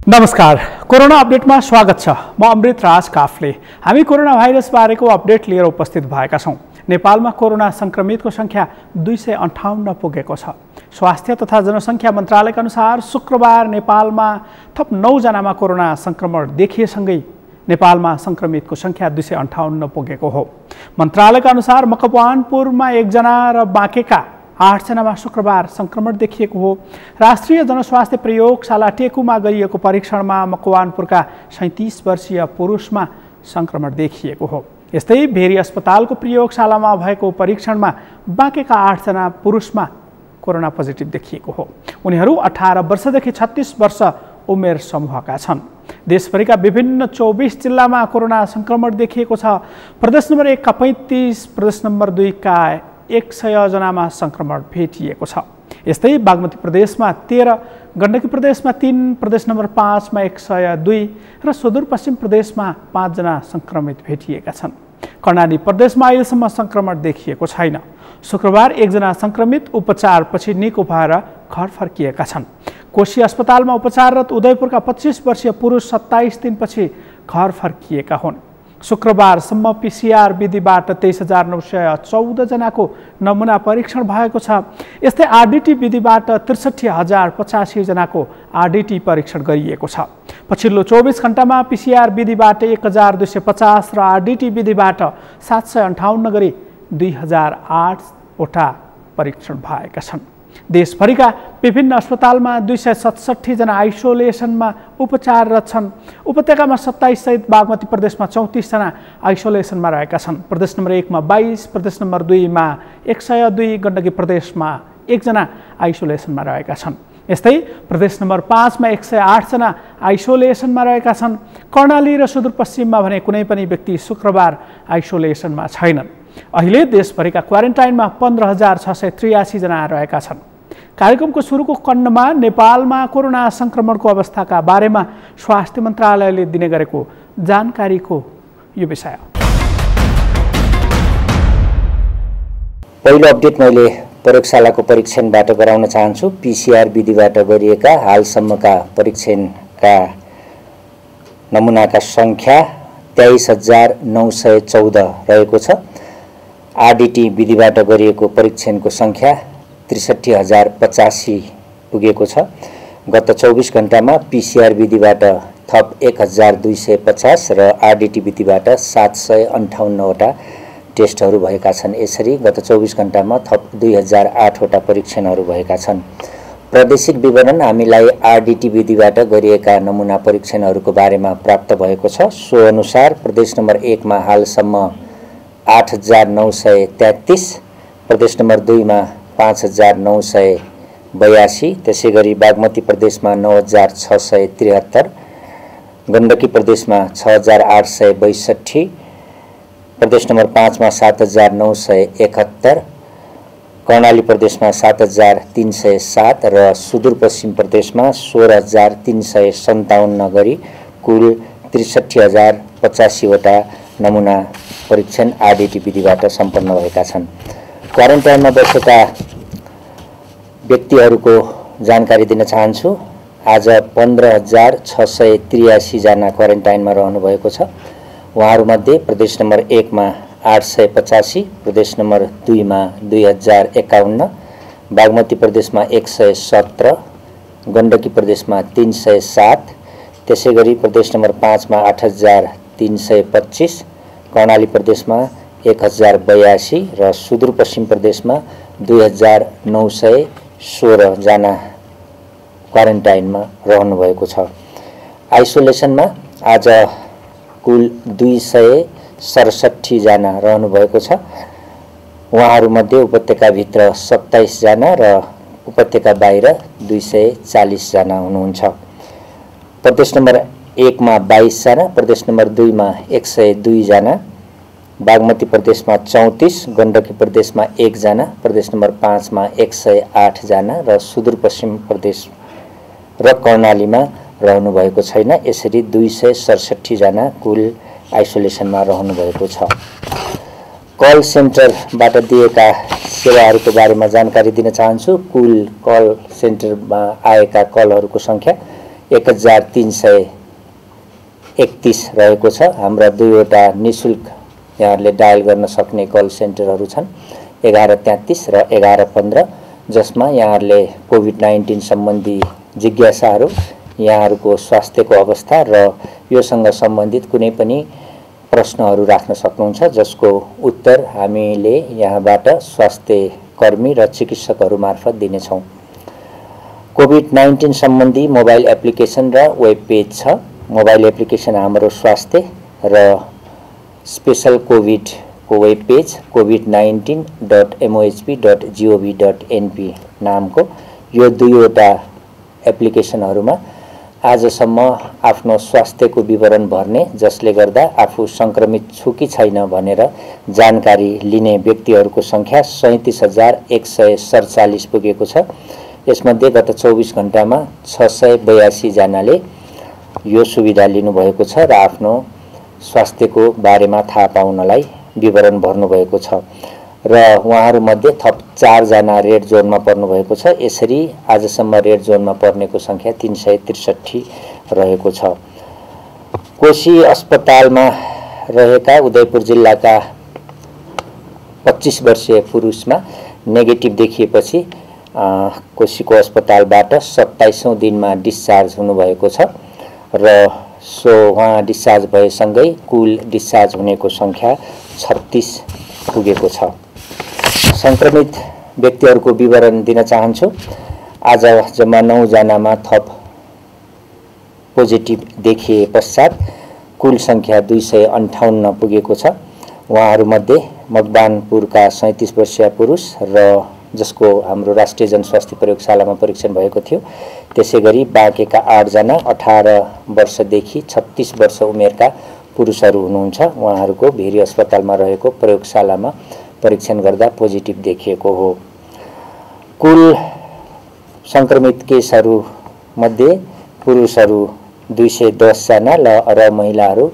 नमस्कार, कोरोना अपडेटमा स्वागत छ। म अमृत राज काफले। हामी कोरोना भाइरस बारेको अपडेट लिएर उपस्थित भएका छौं। नेपालमा कोरोना संक्रमितको संख्या 258 पुगेको छ। स्वास्थ्य तथा जनसंख्या मन्त्रालयका अनुसार शुक्रबार नेपालमा थप 9 जनामा कोरोना संक्रमण देखिएसँगै नेपालमा संक्रमितको संख्या 258 पुगेको हो। मन्त्रालयका अनुसार मकवानपुरमा 1 जना र बाँकेका 8 जनामा शुक्रबार संक्रमण देखिएको हो। राष्ट्रिय जनस्वास्थ्य प्रयोगशाला टेकुमा गरिएको परीक्षणमा मकवानपुरका 37 वर्षीय पुरुषमा संक्रमण देखिएको हो। यस्तै भेरी अस्पतालको प्रयोगशालामा भएको परीक्षणमा बाँकेका 8 जना पुरुषमा कोरोना पोजिटिभ देखिएको हो। उनीहरू 18 वर्षदेखि 36 वर्ष उमेर समूहका छन्। देशभरिका विभिन्न 24 जिल्लामा कोरोना संक्रमण देखिएको छ। प्रदेश नम्बर 1 का 35, प्रदेश नम्बर 2 का 100 जनामा संक्रमण भेटिएको छ। यस्तै बागमती प्रदेशमा 13, गण्डकी प्रदेशमा 3, प्रदेश नम्बर 5 मा 102 र सुदूरपश्चिम प्रदेशमा 5 जना संक्रमित भेटिएका छन्। कर्णाली प्रदेशमा अहिलेसम्म संक्रमण देखिएको छैन। शुक्रबार 1 जना संक्रमित उपचारपछि निको भएर घर फर्किएका छन्। कोशी अस्पतालमा उपचाररत उदयपुरका 25 वर्षीय पुरुष 27 दिनपछि घर फर्किएका हुन्। शुक्रबारसम्म पीसीआर विधिबाट 23,914 जनाको नमुना परीक्षण भएको छ। यस्तै आरडीटी विधिबाट 63,085 जनाको आरडीटी परीक्षण गरिएको छ। पछिल्लो 24 घण्टामा पीसीआर विधिबाट 1,250 र आरडीटी विधिबाट 758 गरी 2,008 वटा परीक्षण भएका छन्। देशभरिका विभिन्न अस्पतालमा 267 जना आइसोलेसनमा उपचाररत छन्। उपत्यकामा 27 सहित बागमती प्रदेशमा 34 जना आइसोलेसनमा रहेका छन्। प्रदेश नम्बर 1 मा 22, प्रदेश नम्बर 2 मा 102, गण्डकी प्रदेशमा 1 जना आइसोलेसनमा रहेका छन्। यस्तै प्रदेश नम्बर 5 मा 108 जना आइसोलेसनमा रहेका छन्। कर्णाली र सुदूरपश्चिममा भने कुनै पनि व्यक्ति शुक्रबार आइसोलेसनमा छैनन्। अहिले देशभरिका क्वारेन्टाइनमा 15,683 जना रहेका छन्। कार्यक्रमको सुरुको खण्डमा नेपालमा कोरोना संक्रमणको अवस्थाका बारेमा स्वास्थ्य मन्त्रालयले दिने गरेको जानकारीको यो विषय। पहिलो अपडेट मैले प्रयोगशालाको परीक्षणबाट गराउन चाहन्छु। पीसीआर विधिबाट गरिएका हालसम्मका परीक्षणका नमुनाका संख्या 23,914 रहेको छ। आरडीटी विधिबाट गरिएको परीक्षणको संख्या 63,085 पुगेको छ। गत 24 घण्टामा पीसीआर विधिबाट थप 1,250 र आरडीटी विधिबाट 758 वटा टेस्टहरू भएका छन्। यसरी गत 24 घण्टामा थप 2,008 वटा परीक्षणहरू भएका छन्। प्रादेशिक विवरण हामीलाई आरडीटी विधिबाट गरिएका नमुना परीक्षणहरूको बारेमा प्राप्त भएको छ। सो अनुसार प्रदेश नम्बर 1 मा हालसम्म 8,933, प्रदेश नम्बर 2 मा 5,982, त्यसैगरी बागमती प्रदेशमा 9,673, गण्डकी प्रदेशमा 6,862, प्रदेश नम्बर 5 मा 7,971, कर्णाली प्रदेशमा 7,307 र सुदूरपश्चिम प्रदेशमा 16,357 गरी कुल 63,085 वटा नमुना परीक्षण आरडीटी विधिबाट सम्पन्न भएका छन्। क्वारेन्टाइनमा बसेका व्यक्तिहरूको जानकारी दिन चाहन्छु। आज 15,683 जना क्वारेन्टाइनमा रहनुभएको छ। उहाँहरूमध्ये प्रदेश नम्बर 1 मा 885, प्रदेश नम्बर 2 मा 2,051, बागमती प्रदेशमा 117, गण्डकी प्रदेशमा 307, त्यसैगरी प्रदेश नम्बर 5 मा 8,325, कर्णाली प्रदेशमा 1,082 र सुदूरपश्चिम प्रदेशमा 2,916 जना क्वारेन्टाइनमा रहनुभएको छ। आइसोलेसनमा आज कुल 267 जना रहनुभएको छ। उहाँहरूमध्ये उपत्यकाभित्र 27 जना र उपत्यका बाहिर 240 जना हुनुहुन्छ। प्रदेश नम्बर 1 मा 22 जना, प्रदेश नम्बर 2 मा 102 जना, बागमती प्रदेशमा 34, गण्डकी प्रदेशमा 1 जना, प्रदेश नम्बर 5 मा 108 जना र सुदूरपश्चिम प्रदेश र कर्णालीमा रहनुभएको छैन। यसरी 267 जना कुल आइसोलेसनमा रहनुभएको छ। कल सेन्टरबाट दिएका सेवाहरूको बारेमा जानकारी दिन चाहन्छु। कुल कल सेन्टरमा आएका कलहरूको संख्या 1331 रहेको छ। हाम्रा दुईवटा निशुल्क यहाँहरूले डायल गर्न सक्ने कल सेन्टरहरू छन्, 1133 र 1115, जसमा यहाँहरूले कोभिड-19 सम्बन्धी जिज्ञासाहरू, यहाँहरूको स्वास्थ्यको अवस्था र योसँग सम्बन्धित कुनै पनि प्रश्नहरू राख्न सक्नुहुन्छ, जसको उत्तर हामीले यहाँबाट स्वास्थ्य कर्मी र चिकित्सकहरू मार्फत दिनेछौँ। कोभिड-19 सम्बन्धी मोबाइल एप्लिकेसन र वेब पेज छ। मोबाइल एप्लिकेसन हाम्रो स्वास्थ्य र स्पेशल कोभिडको वेब पेज covid19.mohp.gov.np नामको यो दुईवटा एप्लिकेसनहरूमा आजसम्म आफ्नो स्वास्थ्यको विवरण भर्ने, जसले गर्दा आफू सङ्क्रमित छु कि छैन भनेर जानकारी लिने व्यक्तिहरूको सङ्ख्या 37,147 पुगेको छ। यसमध्ये गत 24 घण्टामा 682 जनाले यो सुविधा लिनुभएको छ र आफ्नो स्वास्थ्यको बारेमा थाहा पाउनलाई विवरण भर्नुभएको छ र उहाँहरूमध्ये थप 4 जना रेड जोनमा पर्नुभएको छ। यसरी आजसम्म रेड जोनमा पर्नेको सङ्ख्या 363 रहेको छ। कोशी अस्पतालमा रहेका उदयपुर जिल्लाका 25 वर्षीय पुरुषमा नेगेटिभ देखिएपछि कोशीको अस्पतालबाट 27औं दिनमा डिस्चार्ज हुनुभएको छ र उहाँ डिस्चार्ज भएसँगै कुल डिस्चार्ज हुनेको सङ्ख्या 36 पुगेको छ। सङ्क्रमित व्यक्तिहरूको विवरण दिन चाहन्छु। आज जम्मा 9 जनामा थप पोजिटिभ देखिए पश्चात कुल सङ्ख्या 258 पुगेको छ। उहाँहरूमध्ये मकवानपुरका 37 वर्षीय पुरुष र जसको हाम्रो राष्ट्रिय जनस्वास्थ्य प्रयोगशालामा परीक्षण भएको थियो, त्यसैगरी बाँकेका 8 जना 18 वर्षदेखि 36 वर्ष उमेरका पुरुषहरू हुनुहुन्छ। उहाँहरूको भेरी अस्पतालमा रहेको प्रयोगशालामा परीक्षण गर्दा पोजिटिभ देखिएको हो। कुल सङ्क्रमित केसहरू मध्ये पुरुषहरू 210 जना र महिलाहरू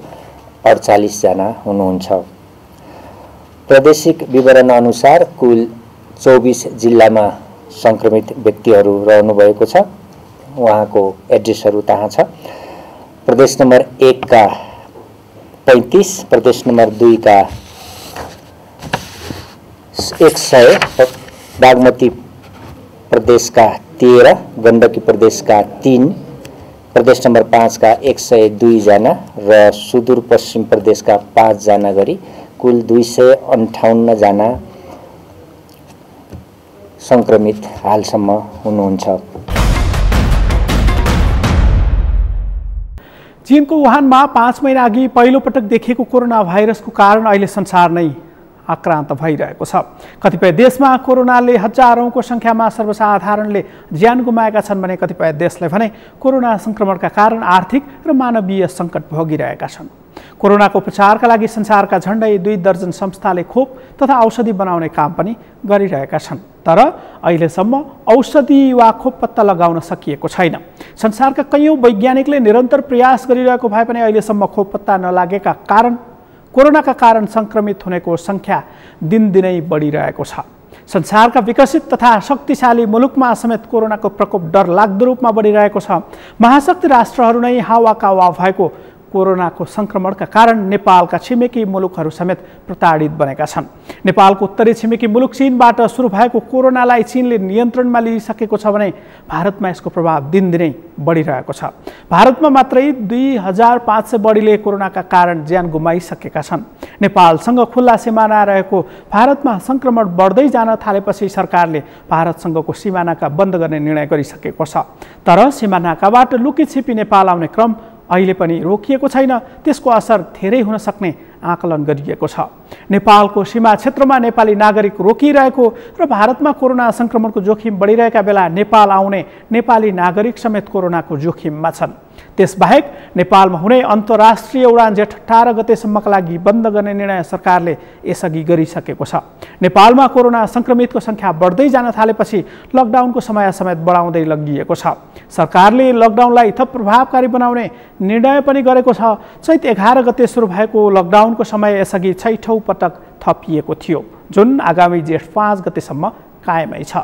48 जना हुनुहुन्छ। प्रादेशिक विवरण अनुसार कुल 24 जिल्लामा सङ्क्रमित व्यक्तिहरू रहनु भएको छ। उहाँको एड्रेसहरू तहाँ छ। प्रदेश नम्बर 1 का 35, प्रदेश नम्बर 2 का 100, बागमती प्रदेश का 13, गण्डकी प्रदेश का 3, प्रदेश नम्बर 5 का 102 जना र सुदूरपश्चिम प्रदेश का 5 जना गरी कुल 258 जना सङ्क्रमित हालसम्म हुनुहुन्छ। चीनको वुहानमा 5 महिना अघि पहिलो पटक देखिएको कोरोना भाइरसको कारण अहिले संसार नै आक्रान्त भइरहेको छ। कतिपय देशमा कोरोनाले हजारौंको संख्यामा सर्वसाधारणले ज्यान गुमाएका छन् भने कतिपय देशले भने कोरोना संक्रमणका कारण आर्थिक र मानवीय सङ्कट भोगिरहेका छन्। कोरोनाको उपचारका लागि संसारका झण्डै 2 दर्जन संस्थाले खोप तथा औषधि बनाउने काम पनि गरिरहेका छन्, तर अहिलेसम्म औषधि वा खोप पत्ता लगाउन सकिएको छैन। संसारका कैयौं वैज्ञानिकले निरन्तर प्रयास गरिरहेको भए पनि अहिलेसम्म खोप पत्ता नलागेका कारण कोरोनाका कारण संक्रमित हुनेको संख्या दिनदिनै बढिरहेको छ। संसारका विकसित तथा शक्तिशाली मुलुकमा समेत कोरोनाको प्रकोप डरलाग्दो रूपमा बढिरहेको छ। महाशक्ति राष्ट्रहरू नै हावाका हावा भएको कोरोनाको संक्रमणका कारण नेपालका छिमेकी मुलुकहरू समेत प्रताडित बनेका छन्। नेपालको उत्तरी छिमेकी मुलुक चीनबाट सुरु भएको कोरोनालाई चीनले नियन्त्रणमा लिइसकेको छ भने भारतमा यसको प्रभाव दिनदिनै बढिरहेको छ। भारतमा मात्रै 2500 बढीले कोरोनाका कारण ज्यान गुमाइसकेका छन्। नेपालसँग खुल्ला सिमाना रहेको भारतमा संक्रमण बढ्दै जान थालेपछि सरकारले भारतसँगको सिमानाका बन्द गर्ने निर्णय गरिसकेको छ। तर सिमानाकाबाट लुकीछिपी नेपाल आउने क्रम अहिले पनि रोकिएको छैन। त्यसको असर धेरै हुन सक्ने आकलन गरिएको छ। नेपालको सीमा क्षेत्रमा नेपाली नागरिक रोकिरहेको र भारतमा कोरोना संक्रमणको जोखिम बढिरहेका बेला नेपाल आउने नेपाली नागरिक समेत कोरोनाको जोखिममा छन्। त्यसबाहेक नेपालमा हुने अन्तर्राष्ट्रिय उडान जेठ 18 गतेसम्मका लागि बन्द गर्ने निर्णय सरकारले यसअघि गरिसकेको छ। नेपालमा कोरोना संक्रमितको संख्या बढ्दै जान थालेपछि लकडाउनको समय समेत बढाउँदै लगिएको छ। सरकारले लकडाउनलाई थप प्रभावकारी बनाउने निर्णय पनि गरेको छ। चैत 11 गते सुरु भएको लकडाउनको समय यसअघि 6औं पटक थपिएको थियो, जुन आगामी जेठ 5 गतेसम्म कायमै छ।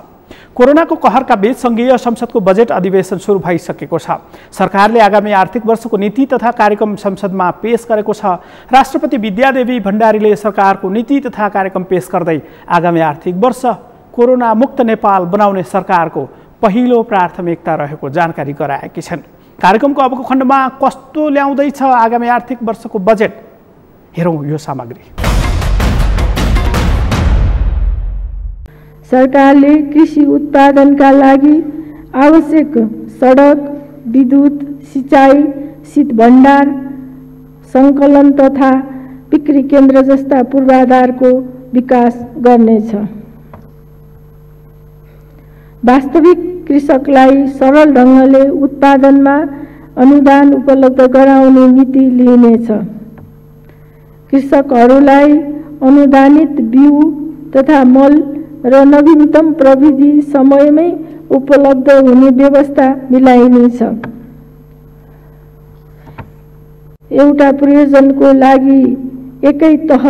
कोरोनाको कहरका बीच संघीय संसदको बजेट अधिवेशन सुरु भइसकेको छ। सरकारले आगामी आर्थिक वर्षको नीति तथा कार्यक्रम संसदमा पेश गरेको छ। राष्ट्रपति विद्यादेवी भण्डारीले सरकारको नीति तथा कार्यक्रम पेश गर्दै आगामी आर्थिक वर्ष कोरोना मुक्त नेपाल बनाउने सरकारको पहिलो प्राथमिकता रहेको जानकारी गराएकी छन्। कार्यक्रमको अबको खण्डमा कस्तो ल्याउँदैछ आगामी आर्थिक वर्षको बजेट, हेरौँ यो सामग्री। सरकारले कृषि उत्पादनका लागि आवश्यक सडक, विद्युत, सिँचाइ, शीत भण्डार, सङ्कलन तथा बिक्री केन्द्र जस्ता पूर्वाधारको विकास गर्नेछ। वास्तविक कृषकलाई सरल ढङ्गले उत्पादनमा अनुदान उपलब्ध गराउने नीति लिइनेछ। कृषकहरूलाई अनुदानित बिउ तथा मल र नवीनतम प्रविधि समयमै उपलब्ध हुने व्यवस्था मिलाइनेछ। एउटा प्रयोजनको लागि एकै तह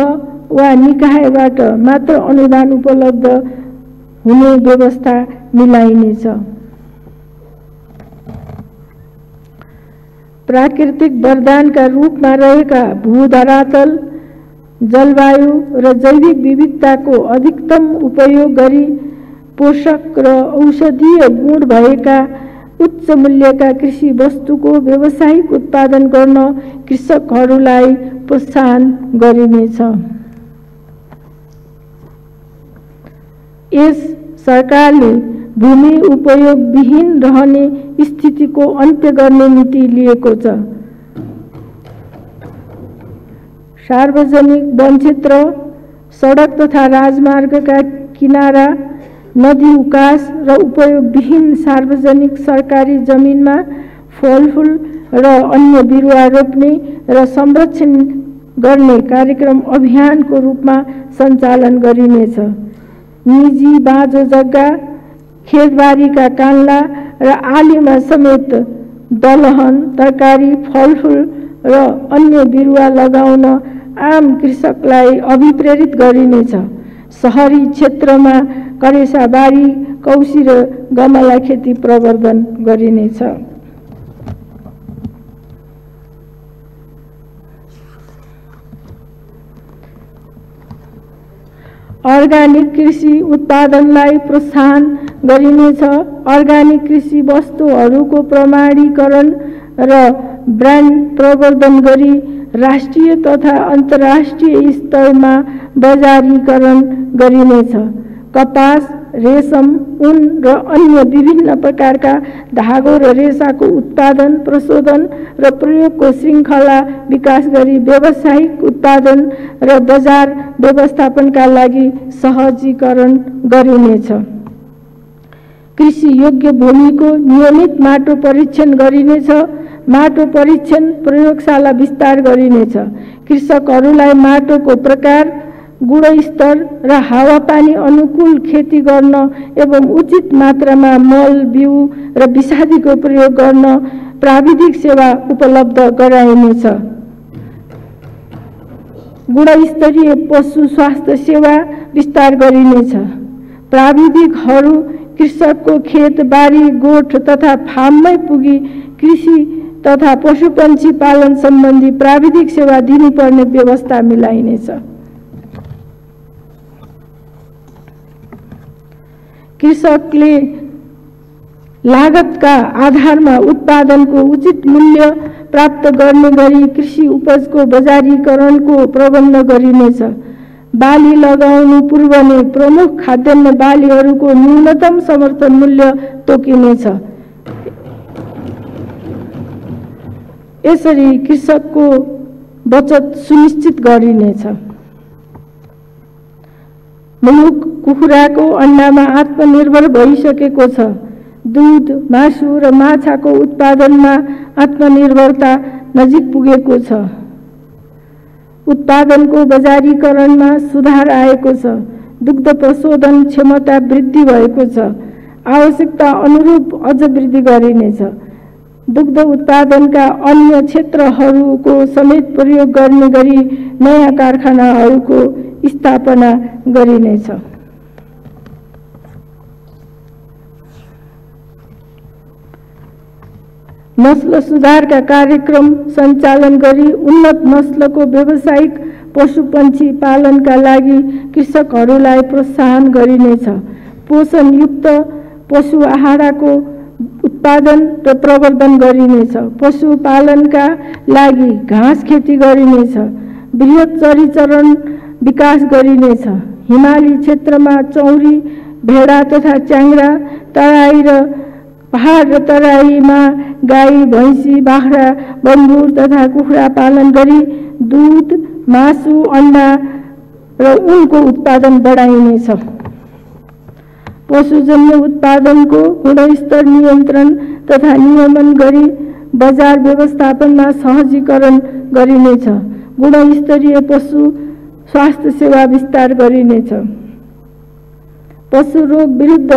वा निकायबाट मात्र अनुदान उपलब्ध हुने व्यवस्था मिलाइनेछ। प्राकृतिक वरदानका रूपमा रहेका भूधरातल, जलवायु र जैविक विविधताको अधिकतम उपयोग गरी पोषक र औषधीय गुण भएका उच्च मूल्यका कृषि वस्तुको व्यावसायिक उत्पादन गर्न कृषकहरूलाई प्रोत्साहन गरिनेछ। यस सरकारले भूमि उपयोगविहीन रहने स्थितिको अन्त्य गर्ने नीति लिएको छ। सार्वजनिक वन क्षेत्र, सडक तथा राजमार्गका किनारा, नदी उकास र उपयोगविहीन सार्वजनिक सरकारी जमिनमा फलफुल र अन्य बिरुवा रोप्ने र संरक्षण गर्ने कार्यक्रम अभियानको रूपमा सञ्चालन गरिनेछ। निजी बाँझो जग्गा, खेतबारीका कान्ला र आलीमा समेत दलहन, तरकारी, फलफुल र अन्य बिरुवा लगाउन आम कृषकलाई अभिप्रेरित गरिनेछ। शहरी क्षेत्रमा करेसाबारी, कौशी र गमला खेती प्रवर्धन गरिनेछ। अर्गानिक कृषि उत्पादनलाई प्रोत्साहन गरिनेछ। अर्गानिक कृषि वस्तुहरूको प्रमाणीकरण र ब्रान्ड प्रवर्धन गरी राष्ट्रिय तथा अन्तर्राष्ट्रिय स्तरमा बजारीकरण गरिनेछ। कपास, रेशम, ऊन र अन्य विभिन्न प्रकारका धागो र रेसाको उत्पादन, प्रशोधन र प्रयोगको श्रृङ्खला विकास गरी व्यावसायिक उत्पादन र बजार व्यवस्थापनका लागि सहजीकरण गरिनेछ। कृषि योग्य भूमिको नियमित माटो परीक्षण गरिनेछ। माटो परीक्षण प्रयोगशाला विस्तार गरिनेछ। कृषकहरूलाई माटोको प्रकार, गुणस्तर र हावापानी अनुकूल खेती गर्न एवं उचित मात्रामा मल, बिउ र विषादीको प्रयोग गर्न प्राविधिक सेवा उपलब्ध गराइनेछ। गुणस्तरीय पशु स्वास्थ्य सेवा विस्तार गरिनेछ। प्राविधिकहरू कृषकको खेत, बारी, गोठ तथा फार्ममै पुगी कृषि तथा पशुपन्छी पालन सम्बन्धी प्राविधिक सेवा दिनुपर्ने व्यवस्था मिलाइनेछ। कृषकले लागतका आधारमा उत्पादनको उचित मूल्य प्राप्त गर्ने गरी कृषि उपजको बजारीकरणको प्रबन्ध गरिनेछ। बाली लगाउनु पूर्व नै प्रमुख खाद्यान्न बालीहरूको न्यूनतम समर्थन मूल्य तोकिनेछ। यसरी कृषकको बचत सुनिश्चित गरिनेछ। मुलुक कुखुराको अण्डामा आत्मनिर्भर भइसकेको छ। दूध, मासु र माछाको उत्पादनमा आत्मनिर्भरता नजिक पुगेको छ। उत्पादनको बजारीकरणमा सुधार आएको छ। दुग्ध प्रशोधन क्षमता वृद्धि भएको छ। आवश्यकता अनुरूप अझ वृद्धि गरिनेछ। दुग्ध उत्पादनका अन्य क्षेत्रहरूको समेत प्रयोग गर्ने गरी नयाँ कारखानाहरूको स्थापना गरिनेछ। नस्ल सुधारका कार्यक्रम सञ्चालन गरी उन्नत नस्लको व्यावसायिक पशुपन्छी पालनका लागि कृषकहरूलाई प्रोत्साहन गरिनेछ। पोषणयुक्त पशु आहारको उत्पादन र प्रवर्धन गरिनेछ। पशुपालनका लागि घाँस खेती गरिनेछ। बृहत चरीचरण विकास गरिनेछ। हिमाली क्षेत्रमा चौरी, भेडा तथा च्याङ्ग्रा, तराई र पहाड र तराईमा गाई, भैँसी, बाख्रा, बन्गुर तथा कुखुरा पालन गरी दुध, मासु, अन्डा र ऊनको उत्पादन बढाइनेछ। पशुजन्य उत्पादनको गुणस्तर नियन्त्रण तथा नियमन गरी बजार व्यवस्थापनमा सहजीकरण गरिनेछ। गुणस्तरीय पशु स्वास्थ्य सेवा विस्तार गरिनेछ। पशु रोग विरुद्ध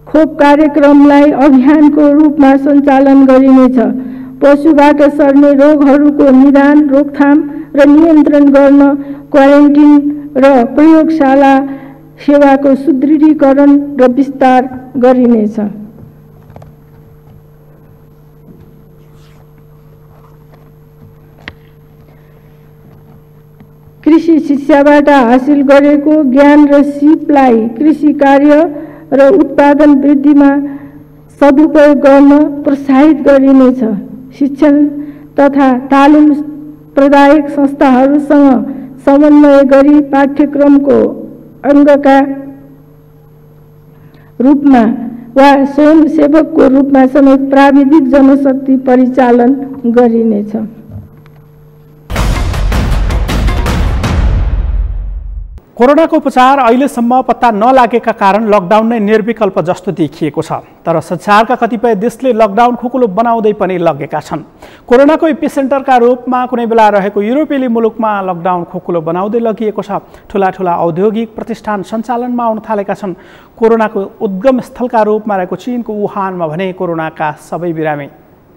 खोप कार्यक्रमलाई अभियानको रूपमा सञ्चालन गरिनेछ। पशुबाट सर्ने रोगहरूको निदान, रोकथाम र नियन्त्रण गर्न क्वारेन्टिन र प्रयोगशाला सेवाको सुदृढीकरण र विस्तार गरिनेछ। कृषि शिक्षाबाट हासिल गरेको ज्ञान र सिपलाई कृषि कार्य र उत्पादन वृद्धिमा सदुपयोग गर्न प्रोत्साहित गरिनेछ। शिक्षण तथा तालिम प्रदायक संस्थाहरूसँग समन्वय गरी पाठ्यक्रमको अङ्गका रूपमा वा स्वयंसेवकको रूपमा समेत प्राविधिक जनशक्ति परिचालन गरिनेछ। कोरोनाको उपचार अहिलेसम्म पत्ता नलागेका कारण लकडाउन नै निर्विकल्प जस्तो देखिएको छ। तर संसारका कतिपय देशले लकडाउन खुकुलो बनाउँदै पनि लगेका छन्। कोरोनाको एपिसेन्टरका रूपमा कुनै बेला रहेको युरोपेली मुलुकमा लकडाउन खुकुलो बनाउँदै लगिएको छ। ठुला ठुला औद्योगिक प्रतिष्ठान सञ्चालनमा आउन थालेका छन्। कोरोनाको उद्गम स्थलका रूपमा रहेको चीनको वुहानमा भने कोरोनाका सबै बिरामी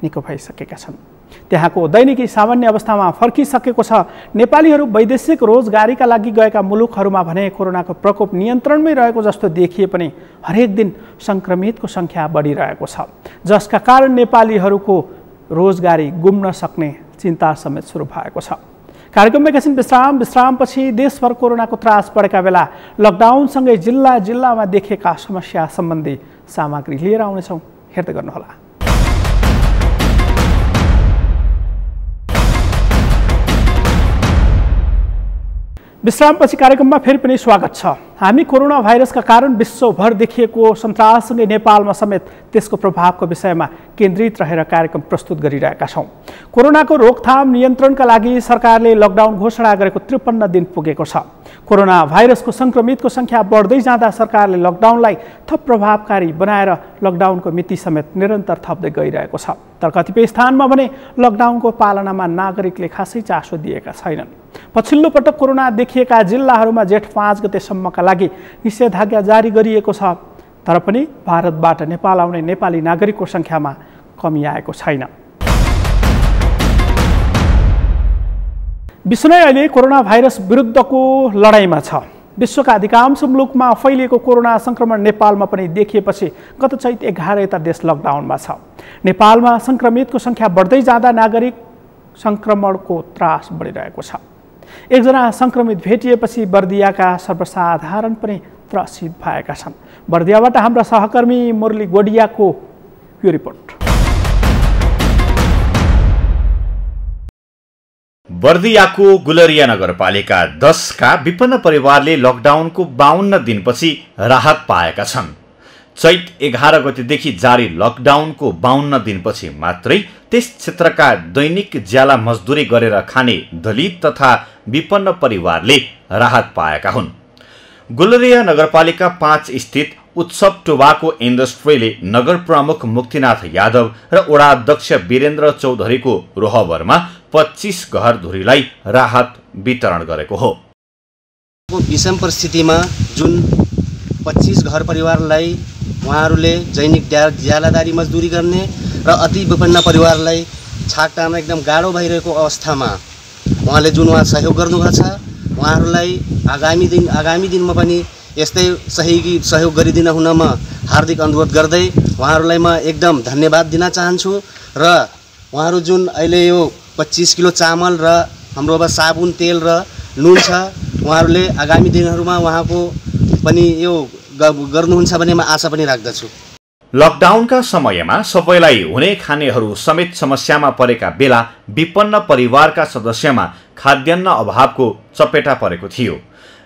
निको भइसकेका छन्। त्यहाँको दैनिकी सामान्य अवस्थामा फर्किसकेको छ। नेपालीहरू वैदेशिक रोजगारीका लागि गएका मुलुकहरूमा भने कोरोनाको प्रकोप नियन्त्रणमै रहेको जस्तो देखिए पनि हरेक दिन सङ्क्रमितको सङ्ख्या बढिरहेको छ, जसका कारण नेपालीहरूको रोजगारी गुम्न सक्ने चिन्ता समेत सुरु भएको छ। कार्यक्रममा एकैछिन विश्रामपछि देशभर कोरोनाको त्रास बढेका बेला लकडाउनसँगै जिल्ला जिल्लामा देखेका समस्या सम्बन्धी सामग्री लिएर आउनेछौँ। हेर्दै गर्नुहोला। विश्रामपछि कार्यक्रममा फेरि पनि स्वागत छ। हामी कोरोना भाइरसका कारण विश्वभर देखिएको सन्ताससँगै नेपालमा समेत त्यसको प्रभावको विषयमा केन्द्रित रहेर कार्यक्रम प्रस्तुत गरिरहेका छौँ। कोरोनाको रोकथाम नियन्त्रणका लागि सरकारले लकडाउन घोषणा गरेको 53 दिन पुगेको छ। कोरोना भाइरसको सङ्क्रमितको सङ्ख्या बढ्दै जाँदा सरकारले लकडाउनलाई थप प्रभावकारी बनाएर लकडाउनको मिति समेत निरन्तर थप्दै गइरहेको छ। तर कतिपय स्थानमा भने लकडाउनको पालनामा नागरिकले खासै चासो दिएका छैनन्। पछिल्लो पटक कोरोना देखिएका जिल्लाहरूमा जेठ 5 गतेसम्मका लागि निषेधाज्ञा जारी गरिएको छ। तर पनि भारतबाट नेपाल आउने नेपाली नागरिकको सङ्ख्यामा कमी आएको छैन। विश्व नै अहिले कोरोना भाइरस विरुद्धको लडाइँमा छ। विश्वका अधिकांश मुलुकमा फैलिएको कोरोना सङ्क्रमण नेपालमा पनि देखिएपछि गत चैत 11 यता देश लकडाउनमा छ। नेपालमा सङ्क्रमितको सङ्ख्या बढ्दै जाँदा नागरिक सङ्क्रमणको त्रास बढिरहेको छ। एकजना सङ्क्रमित भेटिएपछि बर्दियाका सर्वसाधारण पनि त्रसित भएका छन्। बर्दियाबाट हाम्रा सहकर्मी मुरली गोडियाको यो रिपोर्ट। बर्दियाको गुलरिया नगरपालिका 10 का विपन्न परिवारले लकडाउनको 52 दिनपछि राहत पाएका छन्। चैत 11 गतेदेखि जारी लकडाउनको 52 दिनपछि मात्रै त्यस क्षेत्रका दैनिक ज्याला मजदुरी गरेर खाने दलित तथा विपन्न परिवारले राहत पाएका हुन्। गुलरिया नगरपालिका 5 स्थित उत्सव टोबाको इन्डस्ट्रीले नगर प्रमुख मुक्तिनाथ यादव र वडा अध्यक्ष वीरेन्द्र चौधरीको रोहबरमा 25 घरधुरीलाई राहत वितरण गरेको हो। विषम परिस्थितिमा जुन 25 घर परिवारलाई उहाँहरूले दैनिक ज्यालादारी मजदुरी गर्ने र अति विपन्न परिवारलाई छाकटामा एकदम गाह्रो भइरहेको अवस्थामा उहाँले जुन सहयोग गर्नुभएको छ, उहाँहरूलाई आगामी दिनमा पनि यस्तै सहयोग गरिदिन हुन म हार्दिक अनुरोध गर्दै उहाँहरूलाई म एकदम धन्यवाद दिन चाहन्छु र उहाँहरू जुन अहिले यो 25 किलो चामल र हाम्रो अब साबुन तेल र नुन छ उहाँहरूले आगामी दिनहरूमा उहाँको पनि यो गर्नुहुन्छ भन्ने म आशा पनि राख्दछु। लकडाउनका समयमा सबैलाई हुने खानेहरू समेत समस्यामा परेका बेला विपन्न परिवारका सदस्यमा खाद्यान्न अभावको चपेटा परेको थियो।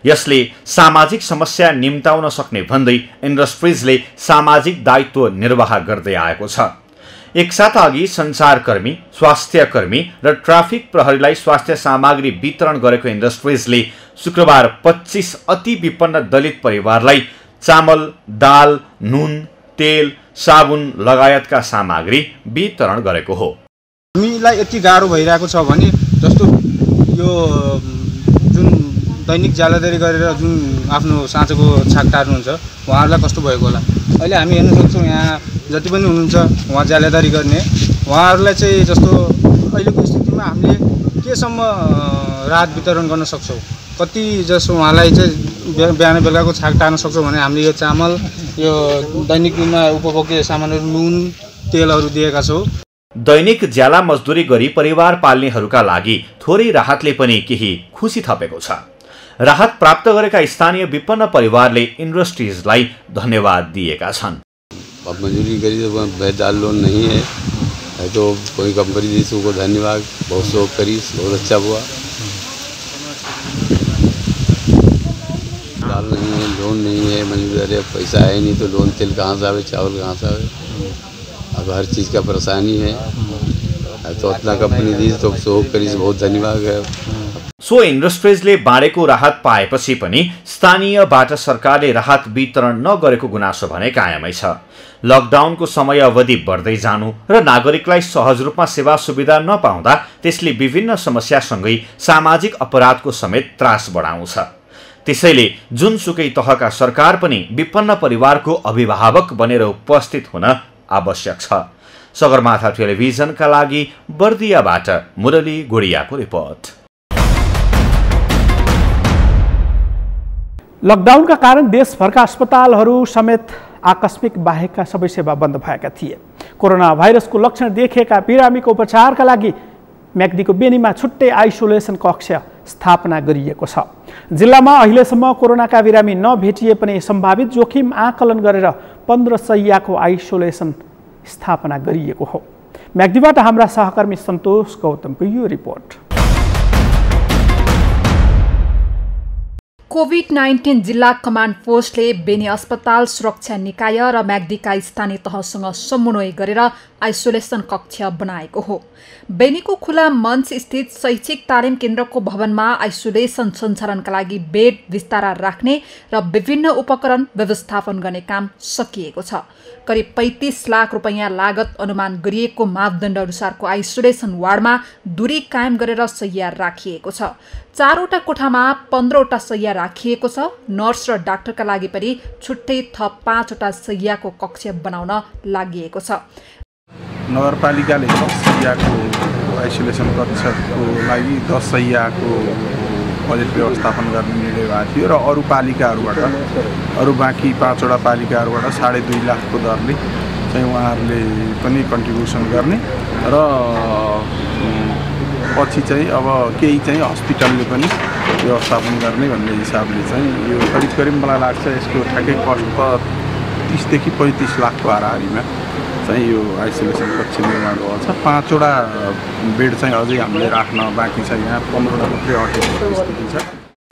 यसले सामाजिक समस्या निम्ताउन सक्ने भन्दै इन्डस्ट्रिजले सामाजिक दायित्व निर्वाह गर्दै आएको छ। एक साता अघि सञ्चारकर्मी, स्वास्थ्यकर्मी र ट्राफिक प्रहरीलाई स्वास्थ्य सामग्री वितरण गरेको इन्डस्ट्रिजले शुक्रबार 25 अति विपन्न दलित परिवारलाई चामल, दाल, नुन, तेल, साबुन लगायतका सामग्री वितरण गरेको हो। हामीलाई यति गाह्रो भइरहेको छ भने जस्तो यो जुन दैनिक ज्यालादारी गरेर जुन आफ्नो साँचोको छाक टार्नुहुन्छ उहाँहरूलाई कस्तो भएको होला। अहिले हामी हेर्न सक्छौँ यहाँ जति पनि हुनुहुन्छ उहाँ ज्यालादारी गर्ने उहाँहरूलाई चाहिँ जस्तो अहिलेको स्थितिमा हामीले केसम्म राहत वितरण गर्न सक्छौँ, कति जसो उहाँलाई चाहिँ बिहान बेलुकाको छाक टार्न सक्छौँ भने हामीले यो चामल, यो दैनिक रूपमा उपभोग्य सामानहरू, नुन, तेलहरू दिएका छौँ। दैनिक ज्याला मजदुरी गरी परिवार पाल्नेहरूका लागि थोरै राहतले पनि केही खुसी थपेको छ। राहत प्राप्त गरेका स्थानीय विपन्न परिवारले इन्डस्ट्रिजलाई धन्यवाद दिएका छन्। अब मजदूरी करी तो दाल लोन नहीं है तो कोई कंपनी दी उसको धन्यवाद, बहुत शौक करी, बहुत अच्छा हुआ। दाल नहीं है, लोन नहीं है, मजदूरी, अरे पैसा है नहीं तो लोन, तेल कहाँ से आवे, चावल कहाँ से आवे, अब हर चीज़ का परेशानी है। तो इतना कंपनी दी तो शौक करी, बहुत धन्यवाद है। सो इन्डस्ट्रिजले बाँडेको राहत पाएपछि पनि स्थानीयबाट सरकारले राहत वितरण नगरेको गुनासो भने कायमै छ। लकडाउनको समय अवधि बढ्दै जानु र नागरिकलाई सहज रूपमा सेवा सुविधा नपाउँदा त्यसले विभिन्न समस्यासँगै सामाजिक अपराधको समेत त्रास बढाउँछ। त्यसैले जुनसुकै तहका सरकार पनि विपन्न परिवारको अभिभावक बनेर उपस्थित हुन आवश्यक छ। सगरमाथा टेलिभिजनका लागि बर्दियाबाट मुरली गुडियाको रिपोर्ट। लकडाउनका कारण देशभरका अस्पतालहरू समेत आकस्मिक बाहेकका सबै सेवा बन्द भएका थिए। कोरोना भाइरसको लक्षण देखिएका बिरामीको उपचारका लागि म्याग्दीको बेनीमा छुट्टै आइसोलेसन कक्ष स्थापना गरिएको छ। जिल्लामा अहिलेसम्म कोरोनाका बिरामी नभेटिए पनि सम्भावित जोखिम आकलन गरेर 15 शय्याको आइसोलेसन स्थापना गरिएको हो। म्याग्दीबाट हाम्रा सहकर्मी सन्तोष गौतमको यो रिपोर्ट। कोभिड-19 जिल्ला कमान्ड पोस्टले बेनी अस्पताल सुरक्षा निकाय र म्याग्दीका स्थानीय तहसँग समन्वय गरेर आइसोलेसन कक्ष बनाएको हो। बेनीको खुला मञ्च स्थित शैक्षिक तालिम केन्द्रको भवनमा आइसोलेसन सञ्चालनका लागि बेड विस्तारा राख्ने र विभिन्न उपकरण व्यवस्थापन गर्ने काम सकिएको छ। करिब 35 लाख रुपैयाँ लागत अनुमान गरिएको मापदण्ड अनुसारको आइसोलेसन वार्डमा दूरी कायम गरेर शय्या राखिएको छ। 4वटा कोठामा 15वटा शय्या राखिएको छ। नर्स र डाक्टरका लागि पनि छुट्टै थप 5वटा शय्याको कक्ष बनाउन लागि छ। नगरपालिकाले 10 शय्याको आइसोलेसन कक्षको लागि 10 शय्याको बजेट व्यवस्थापन गर्ने निर्णय भएको थियो र अरू पालिकाहरूबाट, अरू बाँकी 5वटा पालिकाहरूबाट 2.5 लाखको दरले चाहिँ उहाँहरूले पनि कन्ट्रिब्युसन गर्ने र पछि चाहिँ अब केही चाहिँ हस्पिटलले पनि व्यवस्थापन गर्ने भन्ने हिसाबले चाहिँ यो करिब मलाई लाग्छ यसको ठ्याक्कै कस्ट 30 देखि 35 लाखको हाराहारीमा चाहिँ यो आइसोलेसन कक्ष निर्माण भएको छ। 5वटा बेड चाहिँ अझै हामीले राख्न बाँकी छ। यहाँ 15वटा मात्रै अटेको स्थिति छ।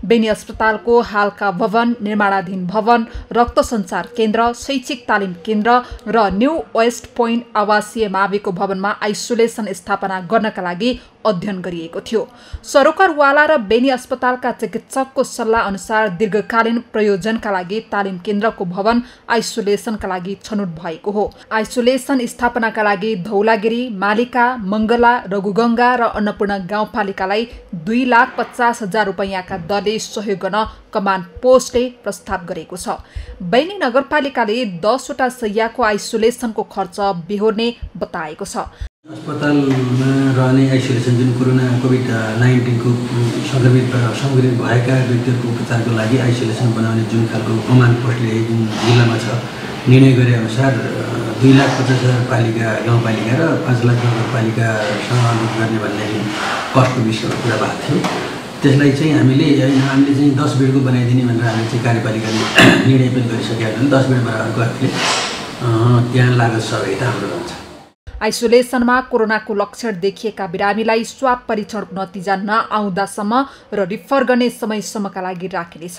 बेनी अस्पतालको हालका भवन, निर्माणाधीन भवन, रक्त सञ्चार केन्द्र, शैक्षिक तालिम केन्द्र र न्यू वेस्ट पोइन्ट आवासीय माविको भवनमा आइसोलेसन स्थापना गर्नका लागि अध्ययन गरिएको थियो। सरोकारवाला र बेनी अस्पतालका चिकित्सकको सल्लाह अनुसार दीर्घकालीन प्रयोजनका लागि तालिम केन्द्रको भवन आइसोलेसनका लागि छनौट भएको हो। आइसोलेसन स्थापनाका लागि धौलागिरी, मालिका, मङ्गला, रघुगङ्गा र अन्नपूर्ण गाउँपालिकालाई 2,50,000 रुपैयाँका दरले सहयोग गर्न कमान्ड पोस्टले प्रस्ताव गरेको छ। बेनी नगरपालिकाले 10वटा शय्याको आइसोलेसनको खर्च बेहोर्ने बताएको छ। अस्पतालमा रहने आइसोलेसन जुन कोभिड-19 को संक्रमित भएका व्यक्तिहरूको उपचारको लागि आइसोलेसन बनाउने जुन खालको कमान्ड पोस्टले जुन जिल्लामा छ निर्णय गरे अनुसार 2,50,000 पालिका गाउँपालिका र 5 लाख नगरपालिकासँग अनुरोध गर्ने भन्ने जुन कस्टको विषयमा कुरा भएको थियो त्यसलाई चाहिँ हामीले चाहिँ 10 बेडको बनाइदिने भनेर हामीले चाहिँ कार्यपालिकाले निर्णय पनि गरिसकेका छौँ। 10 बेड बनाएको अर्थे त्यहाँ लागत सहभागिता हाम्रो रहन्छ। आइसोलेसनमा कोरोनाको लक्षण देखिएका बिरामीलाई स्वाब परीक्षणको नतिजा नआउँदासम्म र रिफर गर्ने समयसम्मका लागि राखिनेछ।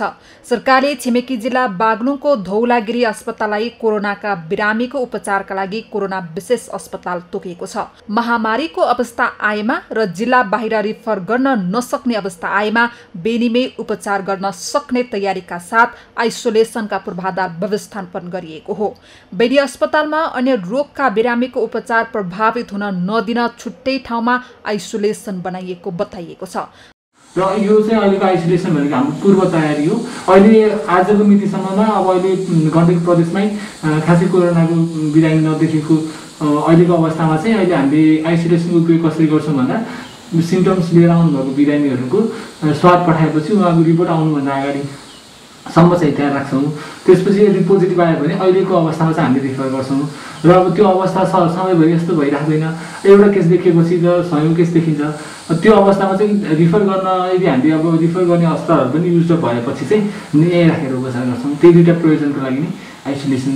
सरकारले छिमेकी जिल्ला बागलुङको धौलागिरी अस्पताललाई कोरोनाका बिरामीको उपचारका लागि कोरोना विशेष अस्पताल तोकेको छ। महामारीको अवस्था आएमा र जिल्ला बाहिर रिफर गर्न नसक्ने अवस्था आएमा बेनीमै उपचार गर्न सक्ने तयारीका साथ आइसोलेसनका पूर्वाधार व्यवस्थापन गरिएको हो। बेनी अस्पतालमा अन्य रोगका बिरामीको उपचार प्रभावित हुन नदिन छुट्टै ठाउँमा आइसोलेसन बनाइएको बताइएको छ। र यो चाहिँ अहिलेको आइसोलेसन भनेको हाम्रो पूर्व तयारी हो। अहिले आजको मितिसम्ममा अब अहिले गण्डकी प्रदेशमै खासै कोरोनाको बिरामी नदेखेको अहिलेको अवस्थामा चाहिँ अहिले हामीले आइसोलेसनको उपयोग कसरी गर्छौँ भन्दा सिम्टम्स लिएर आउनुभएको बिरामीहरूको स्वाब पठाएपछि उहाँको रिपोर्ट आउनुभन्दा अगाडिसम्म चाहिँ त्यहाँ राख्छौँ। त्यसपछि यदि पोजिटिभ आयो भने अहिलेको अवस्थामा चाहिँ हामीले रिफर गर्छौँ र अब त्यो अवस्था समयभरि यस्तो भइराख्दैन। एउटा केस देखेपछि त 100 केस देखिन्छ। त्यो अवस्थामा चाहिँ रिफर गर्न यदि हामीले अब रिफर गर्ने अस्पतालहरू पनि युज भएपछि चाहिँ यहीँ राखेर उपचार गर्छौँ। त्यही दुईवटा प्रयोजनको लागि नै आइसोलेसन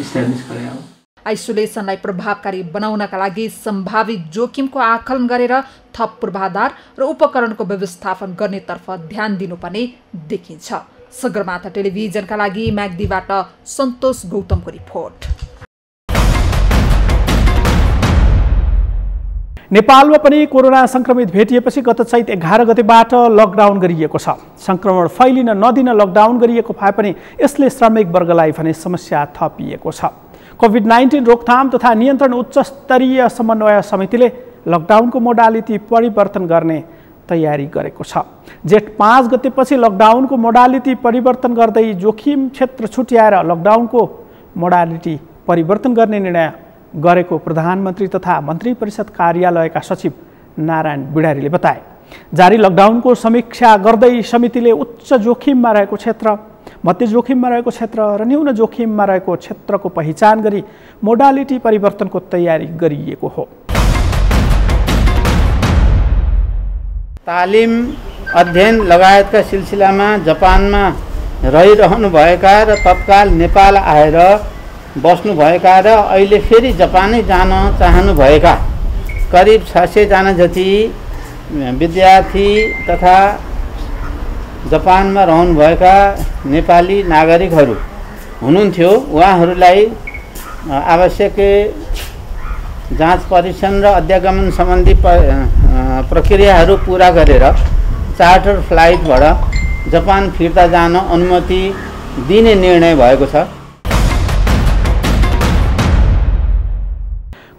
इस्टाब्लिस गरे हो। आइसोलेसनलाई प्रभावकारी बनाउनका लागि सम्भावित जोखिमको आकलन गरेर थप पूर्वाधार र उपकरणको व्यवस्थापन गर्नेतर्फ ध्यान दिनुपर्ने देखिन्छ। सगरमाथा टेलिभिजनका लागि म्याग्दीबाट सन्तोष गौतमको रिपोर्ट। नेपालमा पनि कोरोना संक्रमित भेटिएपछि गत चैत 11 गतेबाट लकडाउन गरिएको छ। संक्रमण फैलिन नदिन लकडाउन गरिएको भए पनि यसले श्रमिक वर्गलाई भने समस्या थपिएको छ। कोभिड-19 रोकथाम तथा नियन्त्रण उच्च स्तरीय समन्वय समितिले लकडाउनको मोडालिटी परिवर्तन गर्ने तयारी गरेको छ। जेठ 5 गतेपछि लकडाउनको मोडालिटी परिवर्तन गर्दै जोखिम क्षेत्र छुट्याएर लकडाउनको मोडालिटी परिवर्तन गर्ने निर्णय गरेको प्रधानमन्त्री तथा मन्त्री परिषद कार्यालयका सचिव नारायण बिडारीले बताए। जारी लकडाउनको समीक्षा गर्दै समितिले उच्च जोखिममा रहेको क्षेत्र, मध्य जोखिममा रहेको क्षेत्र र न्यून जोखिममा रहेको क्षेत्रको पहिचान गरी मोडालिटी परिवर्तनको तयारी गरिएको हो। तालिम अध्ययन लगायतका सिलसिलामा जापानमा रहिरहनुभएका र तत्काल नेपाल आएर बस्नुभएका र अहिले फेरि जापानै जान चाहनुभएका करिब 600 जना जति विद्यार्थी तथा जापानमा रहनुभएका नेपाली नागरिकहरू हुनुहुन्थ्यो। उहाँहरूलाई आवश्यक जाँच परीक्षण र अध्यागमन सम्बन्धी प्रक्रियाहरू पूरा गरेर चार्टर फ्लाइटबाट जापान फिर्ता जान अनुमति दिने निर्णय भएको छ।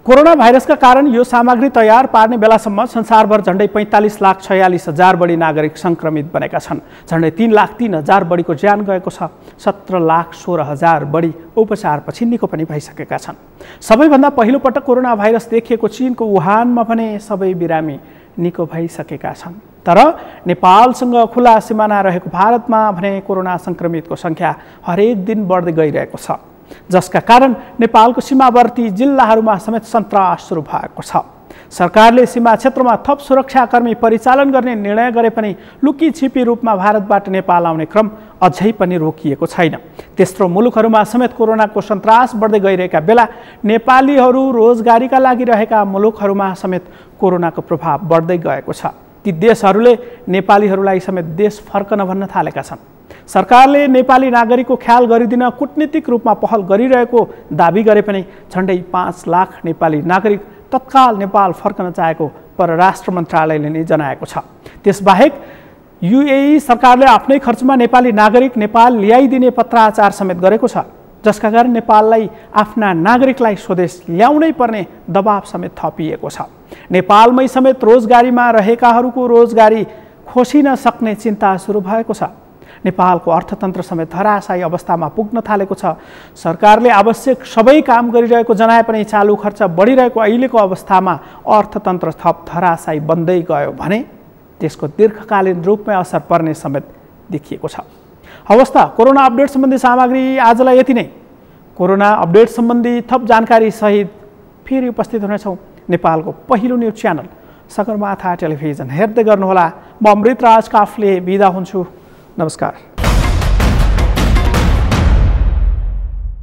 कोरोना भाइरसका कारण यो सामग्री तयार पार्ने बेलासम्म संसारभर झण्डै 45,46,000 बढी नागरिक संक्रमित बनेका छन्। झण्डै 3,03,000 बढीको ज्यान गएको छ। 17,16,000 बढी उपचारपछि निको पनि भइसकेका छन्। सबैभन्दा पहिलो पटक कोरोना भाइरस देखिएको चीनको वुहानमा भने सबै बिरामी निको भइसकेका छन्। तर नेपालसँग खुला सिमाना रहेको भारतमा भने कोरोना संक्रमितको संख्या हरेक दिन बढ्दै गइरहेको छ, जसका कारण नेपालको सीमावर्ती जिल्लाहरूमा समेत सन्तास सुरु भएको छ। सरकारले सीमा क्षेत्रमा थप सुरक्षाकर्मी परिचालन गर्ने निर्णय गरे पनि लुकी छिपी रूपमा भारतबाट नेपाल आउने क्रम अझै पनि रोकिएको छैन। तेस्रो मुलुकहरूमा समेत कोरोनाको सन्तास बढ्दै गइरहेका बेला नेपालीहरू रोजगारीका लागि रहेका मुलुकहरूमा समेत कोरोनाको प्रभाव बढ्दै गएको छ। ती देशहरूले नेपालीहरूलाई समेत देश फर्कन भन्न थालेका छन्। सरकारले नेपाली नागरिकको ख्याल गरिदिन कूटनीतिक रूपमा पहल गरिरहेको दाबी गरे पनि झण्डै 5 लाख नेपाली नागरिक तत्काल नेपाल फर्कन चाहेको परराष्ट्र मन्त्रालयले नै जनाएको छ। त्यसबाहेक युएई सरकारले आफ्नै खर्चमा नेपाली नागरिक नेपाल ल्याइदिने पत्राचार समेत गरेको छ, जसका कारण नेपाललाई आफ्ना नागरिकलाई स्वदेश ल्याउनै पर्ने दबाव समेत थपिएको छ। नेपालमै समेत रोजगारीमा रहेकाहरूको रोजगारी खोसिन सक्ने चिन्ता सुरु भएको छ। नेपालको अर्थतन्त्र समेत धराशायी अवस्थामा पुग्न थालेको छ। सरकारले आवश्यक सबै काम गरिरहेको जनाए पनि चालु खर्च बढिरहेको अहिलेको अवस्थामा अर्थतन्त्र थप धराशायी बन्दै गयो भने त्यसको दीर्घकालीन रूपमै असर पर्ने समेत देखिएको छ। अवस्था कोरोना अपडेट सम्बन्धी सामग्री आजलाई यति नै। कोरोना अपडेट सम्बन्धी थप जानकारी सहित फेरि उपस्थित हुनेछौँ। नेपालको पहिलो न्युज च्यानल सगरमाथा टेलिभिजन हेर्दै गर्नुहोला। म अमृत राज काफले बिदा हुन्छु। नमस्कार।